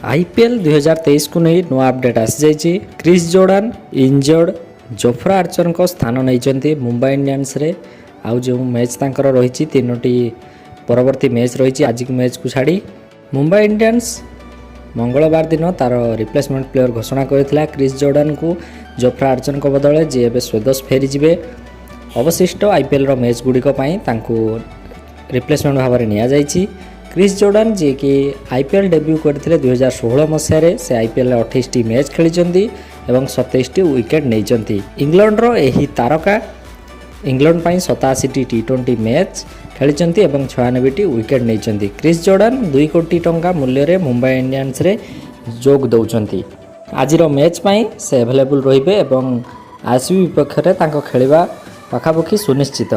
IPL 2023 को नहीं नुआ अपडेट आसी जाइए। Chris Jordan injured Jofra Archer को स्थान नहीं मुंबई इंडियंस रे। आउ जो मैच तांकर रही तीनोटी परवर्ती मैच रही आज की मैच को छाड़ी मुंबई इंडियंस मंगलवार दिन तार रिप्लेसमेंट प्लेयर घोषणा करथिला क्रिस जोर्डान को जोफ्रा आर्चर को बदले जी एवं स्वेदस फेरीजे। अवशिष्ट आईपीएल रो मैच गुड़िक रिप्लेसमेंट भाव में नि क्रिस जोर्डान जी कि आईपीएल डेब्यू करते 2016 मसीह से आईपीएल 28 मैच खेली और 27 विकेट नहीं। इंग्लैंड यही तारका इंग्लैंड 87 टी20 मैच खेली और 96 विकेट नहीं। क्रिस जोर्डान 2 कोटी टंका मूल्य मुंबई इंडियंस रे जोग दौरान आज मैच से अवेलेबल रहिबे और आरसीबी विपक्ष में खेलवा पाखापाखि सुनिश्चित।